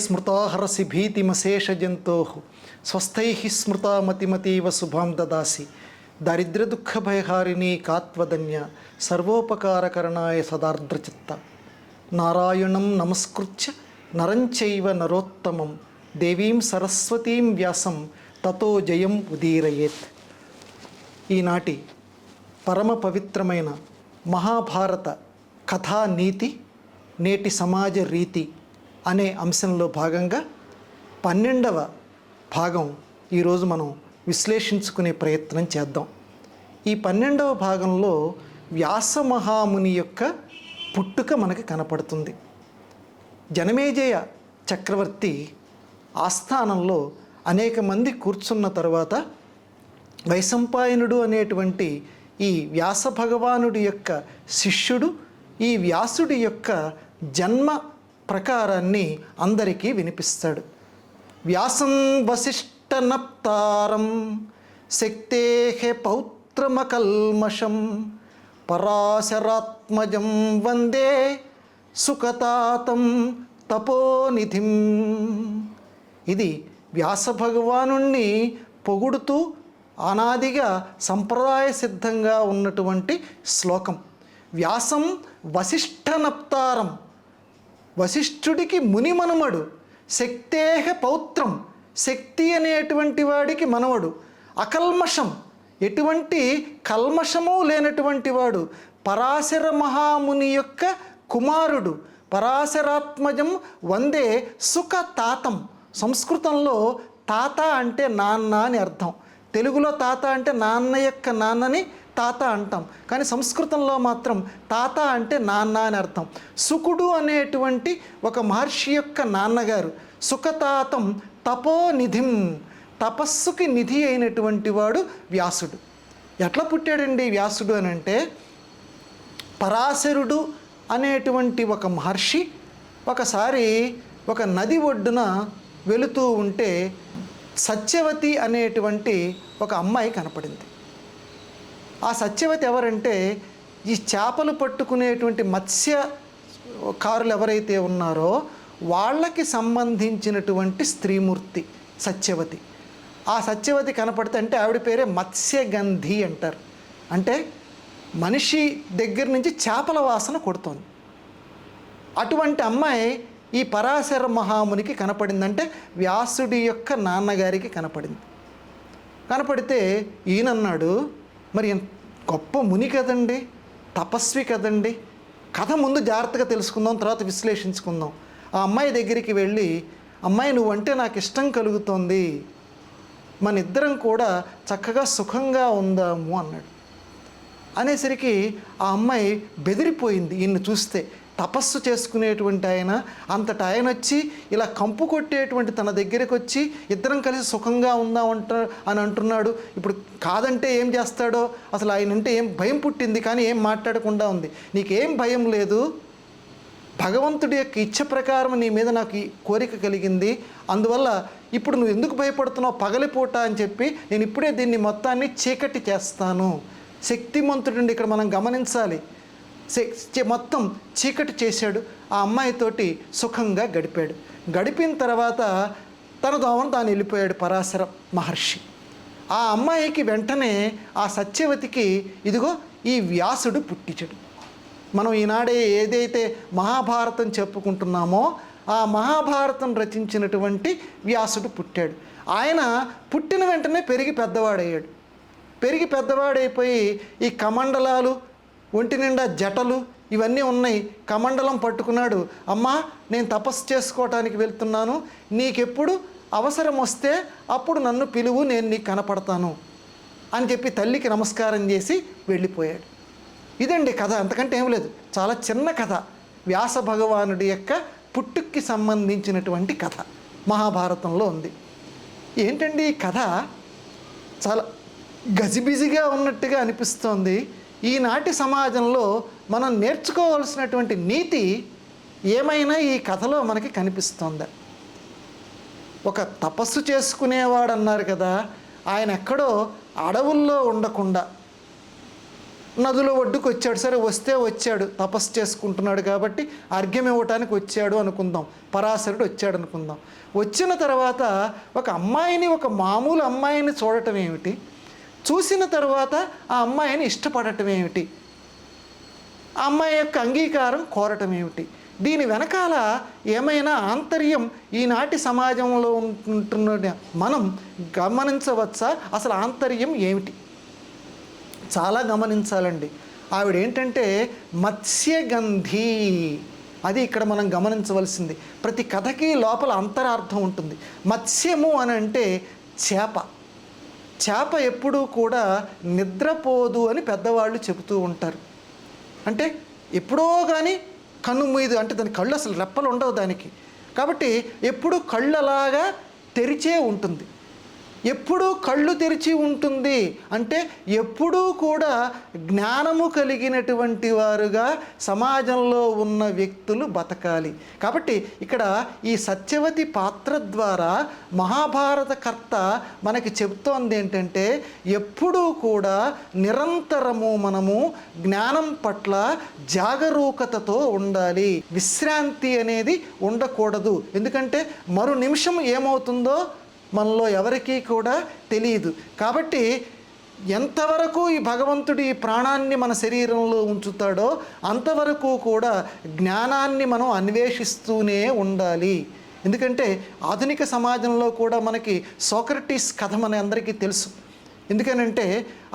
స్మృతాహరసి భీతిమశేషజంతో స్వస్థై స్మృతామతిమతీవ శుభాం దదాసి దారిద్ర్యదుఃఖభయహారిణీ కాత్వధన్య సర్వోపకారకరణాయ సదార్ద్రచిత్త. నారాయణం నమస్కృత్య నరంచైవ నరోత్తమం దేవీం సరస్వతీం వ్యాసం తతో జయం ఉదీరయేత్. ఈనాటి పరమ పవిత్రమైన మహాభారత కథానీతి నేటి సమాజ రీతి అనే అంశంలో భాగంగా 12వ భాగం ఈరోజు మనం విశ్లేషించుకునే ప్రయత్నం చేద్దాం. ఈ 12వ భాగంలో వ్యాసమహాముని యొక్క పుట్టుక మనకి కనపడుతుంది. జనమేజయ చక్రవర్తి ఆస్థానంలో అనేక మంది కూర్చున్న తర్వాత వైశంపాయనుడు అనేటువంటి ఈ వ్యాస భగవానుడి యొక్క శిష్యుడు ఈ వ్యాసుడి యొక్క జన్మ ప్రకారాన్ని అందరికీ వినిపిస్తాడు. వ్యాసం వసిష్ఠనప్తారం శక్తేః పౌత్రమకల్మషం పరాశరాత్మజం వందే సుఖతాతం తపోనిధిం. ఇది వ్యాస భగవానుణ్ణి పొగుడుతూ అనాదిగా సంప్రదాయ సిద్ధంగా ఉన్నటువంటి శ్లోకం. వ్యాసం వసిష్ఠనప్తారం, వశిష్ఠుడికి మునిమనుమడు, శక్తేహ పౌత్రం, శక్తి అనేటువంటి వాడికి మనవడు, అకల్మషం, ఎటువంటి కల్మషము లేనటువంటి వాడు, పరాశర మహాముని యొక్క కుమారుడు, పరాశరాత్మజం వందే సుఖ తాతం. సంస్కృతంలో తాత అంటే నాన్న అని అర్థం, తెలుగులో తాత అంటే నాన్న యొక్క నాన్నని తాత అంటాం, కానీ సంస్కృతంలో మాత్రం తాత అంటే నాన్న అని అర్థం. సుకుడు అనేటువంటి ఒక మహర్షి యొక్క నాన్నగారు, సుఖతాతం తపోనిధిం, తపస్సుకి నిధి అయినటువంటి వాడు వ్యాసుడు. ఎట్లా పుట్టాడండి వ్యాసుడు అని అంటే, పరాశరుడు అనేటువంటి ఒక మహర్షి ఒకసారి ఒక నది ఒడ్డున వెళుతూ ఉంటే సత్యవతి అనేటువంటి ఒక అమ్మాయి కనపడింది. ఆ సత్యవతి ఎవరంటే, ఈ చేపలు పట్టుకునేటువంటి మత్స్యకారులు ఎవరైతే ఉన్నారో వాళ్ళకి సంబంధించినటువంటి స్త్రీమూర్తి సత్యవతి. ఆ సత్యవతి కనపడితే అంటే ఆవిడ పేరే మత్స్యగంధి అంటారు. అంటే మనిషి దగ్గర నుంచి చేపల వాసన కొడుతోంది. అటువంటి అమ్మాయి ఈ పరాశర మహామునికి కనపడిందంటే వ్యాసుడి యొక్క నాన్నగారికి కనపడింది. కనపడితే ఈయనన్నాడు, మరి గొప్ప ముని కదండి, తపస్వి కదండి, కథ ముందు జాగ్రత్తగా తెలుసుకుందాం, తర్వాత విశ్లేషించుకుందాం. ఆ అమ్మాయి దగ్గరికి వెళ్ళి, అమ్మాయి నువ్వంటే నాకు ఇష్టం కలుగుతోంది, మన ఇద్దరం కూడా చక్కగా సుఖంగా ఉందాము అన్నాడు. అనేసరికి ఆ అమ్మాయి బెదిరిపోయింది. ఈయన్ని చూస్తే తపస్సు చేసుకునేటువంటి ఆయన, అంతటా ఆయన వచ్చి ఇలా కంపు కొట్టేటువంటి తన దగ్గరికి వచ్చి ఇద్దరం కలిసి సుఖంగా ఉందామంట అని అంటున్నాడు. ఇప్పుడు కాదంటే ఏం చేస్తాడో, అసలు ఆయన అంటే ఏం భయం పుట్టింది, కానీ ఏం మాట్లాడకుండా ఉంది. నీకేం భయం లేదు, భగవంతుడి యొక్క ఇచ్చ ప్రకారం నీ మీద నాకు ఈ కోరిక కలిగింది, అందువల్ల ఇప్పుడు నువ్వు ఎందుకు భయపడుతున్నావు, పగలిపూట అని చెప్పి నేను ఇప్పుడే దీన్ని మొత్తాన్ని చీకటి చేస్తాను. శక్తిమంతుడండి ఇక్కడ మనం గమనించాలి. మొత్తం చీకటి చేశాడు. ఆ అమ్మాయితోటి సుఖంగా గడిపాడు. గడిపిన తర్వాత తన దోమను తాను వెళ్ళిపోయాడు పరాశర మహర్షి. ఆ అమ్మాయికి వెంటనే ఆ సత్యవతికి ఇదిగో ఈ వ్యాసుడు పుట్టించాడు. మనం ఈనాడే ఏదైతే మహాభారతం చెప్పుకుంటున్నామో ఆ మహాభారతం రచించినటువంటి వ్యాసుడు పుట్టాడు. ఆయన పుట్టిన వెంటనే పెరిగి పెద్దవాడయ్యాడు. పెరిగి పెద్దవాడైపోయి ఈ కమండలాలు, ఒంటి నిండా జటలు ఇవన్నీ ఉన్నాయి, కమండలం పట్టుకున్నాడు. అమ్మా నేను తపస్సు చేసుకోవటానికి వెళ్తున్నాను, నీకెప్పుడు అవసరం వస్తే అప్పుడు నన్ను పిలువు, నేను నీకు కనపడతాను అని చెప్పి తల్లికి నమస్కారం చేసి వెళ్ళిపోయాడు. ఇదండి కథ, అంతకంటే ఏం లేదు. చాలా చిన్న కథ, వ్యాస భగవానుడి యొక్క పుట్టుక్కి సంబంధించినటువంటి కథ మహాభారతంలో ఉంది. ఏంటండి ఈ కథ చాలా గజిబిజిగా ఉన్నట్టుగా అనిపిస్తోంది. ఈనాటి సమాజంలో మనం నేర్చుకోవాల్సినటువంటి నీతి ఏమైనా ఈ కథలో మనకి కనిపిస్తోందా? ఒక తపస్సు చేసుకునేవాడు అన్నారు కదా, ఆయన ఎక్కడో అడవుల్లో ఉండకుండా నదుల ఒడ్డుకు వచ్చాడు. సరే వస్తే వచ్చాడు, తపస్సు చేసుకుంటున్నాడు కాబట్టి అర్ఘ్యం ఇవ్వటానికి వచ్చాడు అనుకుందాం. పరాశరుడు వచ్చాడు అనుకుందాం. వచ్చిన తర్వాత ఒక అమ్మాయిని, ఒక మామూలు అమ్మాయిని చూడటం ఏమిటి, చూసిన తర్వాత ఆ అమ్మాయిని ఇష్టపడటం ఏమిటి, ఆ అమ్మాయి యొక్క అంగీకారం కోరటం ఏమిటి, దీని వెనకాల ఏమైనా ఆంతర్యం ఈనాటి సమాజంలో ఉంటున్న మనం గమనించవచ్చా? అసలు ఆంతర్యం ఏమిటి? చాలా గమనించాలండి. ఆవిడ ఏంటంటే మత్స్యగంధి, అది ఇక్కడ మనం గమనించవలసింది. ప్రతి కథకి లోపల అంతరార్థం ఉంటుంది. మత్స్యము అని అంటే చేప. చేప ఎప్పుడూ కూడా నిద్రపోదు అని పెద్దవాళ్ళు చెబుతూ ఉంటారు. అంటే ఎప్పుడో కానీ కన్ను మూయదు, అంటే దాని కళ్ళు అసలు రెప్పలు ఉండవు దానికి. కాబట్టి ఎప్పుడు కళ్ళలాగా తెరిచే ఉంటుంది. ఎప్పుడూ కళ్ళు తెరిచి ఉంటుంది అంటే ఎప్పుడూ కూడా జ్ఞానము కలిగినటువంటి వారుగా సమాజంలో ఉన్న వ్యక్తులు బతకాలి. కాబట్టి ఇక్కడ ఈ సత్యవతి పాత్ర ద్వారా మహాభారత కర్త మనకి చెబుతోంది ఏంటంటే ఎప్పుడూ కూడా నిరంతరము మనము జ్ఞానం పట్ల జాగరూకతతో ఉండాలి. విశ్రాంతి అనేది ఉండకూడదు. ఎందుకంటే మరో నిమిషం ఏమవుతుందో మనలో ఎవరికీ కూడా తెలియదు. కాబట్టి ఎంతవరకు ఈ భగవంతుడు ఈ ప్రాణాన్ని మన శరీరంలో ఉంచుతాడో అంతవరకు కూడా జ్ఞానాన్ని మనం అన్వేషిస్తూనే ఉండాలి. ఎందుకంటే ఆధునిక సమాజంలో కూడా మనకి సోక్రటీస్ కథ మన అందరికీ తెలుసు. ఎందుకనంటే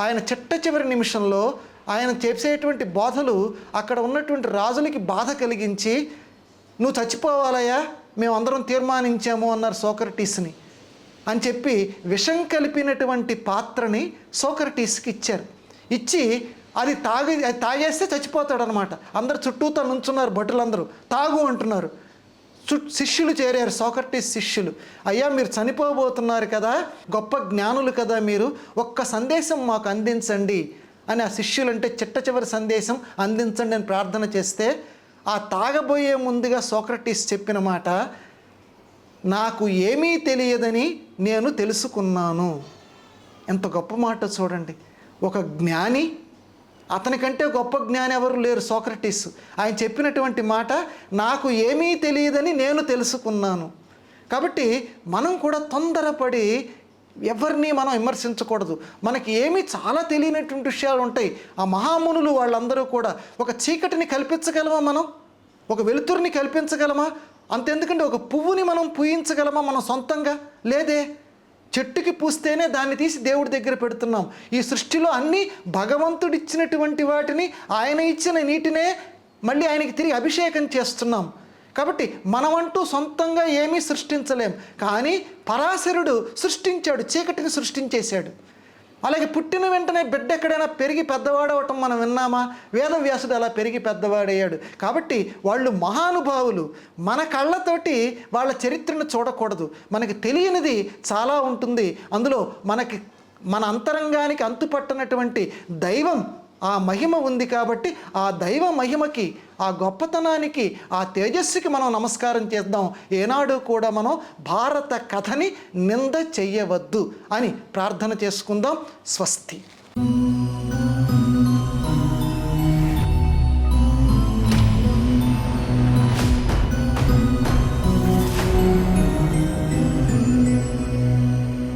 ఆయన చిట్ట చివరి నిమిషంలో ఆయన చేసేటువంటి బోధలు అక్కడ ఉన్నటువంటి రాజులకి బాధ కలిగించి, నువ్వు చచ్చిపోవాలయ్యా, మేమందరం తీర్మానించాము అన్నారు సోక్రటీస్ని అని చెప్పి విషం కలిపినటువంటి పాత్రని సోక్రటీస్కి ఇచ్చారు. ఇచ్చి అది తాగేస్తే చచ్చిపోతాడు అనమాట. అందరు చుట్టూతో నుంచున్నారు, భటులందరూ తాగు అంటున్నారు. శిష్యులు చేరారు, సోక్రటీస్ శిష్యులు. అయ్యా మీరు చనిపోబోతున్నారు కదా, గొప్ప జ్ఞానులు కదా మీరు, ఒక్క సందేశం మాకు అందించండి అని ఆ శిష్యులు అంటే చిట్ట చివరి సందేశం అందించండి అని ప్రార్థన చేస్తే ఆ తాగబోయే ముందుగా సోక్రటీస్ చెప్పిన మాట, నాకు ఏమీ తెలియదని నేను తెలుసుకున్నాను. ఎంత గొప్ప మాట చూడండి. ఒక జ్ఞాని, అతనికంటే గొప్ప జ్ఞాని ఎవరు లేరు సోక్రటీస్. ఆయన చెప్పినటువంటి మాట, నాకు ఏమీ తెలియదని నేను తెలుసుకున్నాను. కాబట్టి మనం కూడా తొందరపడి ఎవరిని మనం విమర్శించకూడదు. మనకి ఏమీ చాలా తెలియనటువంటి విషయాలు ఉంటాయి. ఆ మహామునులు వాళ్ళందరూ కూడా ఒక చీకటిని కల్పించగలమా మనం? ఒక వెలుతురిని కల్పించగలమా? అంతెందుకంటే ఒక పువ్వుని మనం పూయించగలమా మనం సొంతంగా? లేదే. చెట్టుకి పూస్తేనే దాన్ని తీసి దేవుడి దగ్గర పెడుతున్నాం. ఈ సృష్టిలో అన్నీ భగవంతుడిచ్చినటువంటి వాటిని, ఆయన ఇచ్చిన నీటినే మళ్ళీ ఆయనకి తిరిగి అభిషేకం చేస్తున్నాం. కాబట్టి మనమంటూ సొంతంగా ఏమీ సృష్టించలేం. కానీ పరాశరుడు సృష్టించాడు, చీకటిని సృష్టించేశాడు. అలాగే పుట్టిన వెంటనే బిడ్డ ఎక్కడైనా పెరిగి పెద్దవాడవటం మనం విన్నామా? వేదవ్యాసుడు అలా పెరిగి పెద్దవాడయ్యాడు. కాబట్టి వాళ్ళు మహానుభావులు. మన కళ్ళతోటి వాళ్ళ చరిత్రను చూడకూడదు. మనకి తెలియనిది చాలా ఉంటుంది. అందులో మన అంతరంగానికి అంతుపట్టనటువంటి దైవం, ఆ మహిమ ఉంది. కాబట్టి ఆ దైవ మహిమకి, ఆ గొప్పతనానికి, ఆ తేజస్సుకి మనం నమస్కారం చేద్దాం. ఏనాడు కూడా మనం భారత కథని నింద చెయ్యవద్దు అని ప్రార్థన చేసుకుందాం. స్వస్తి.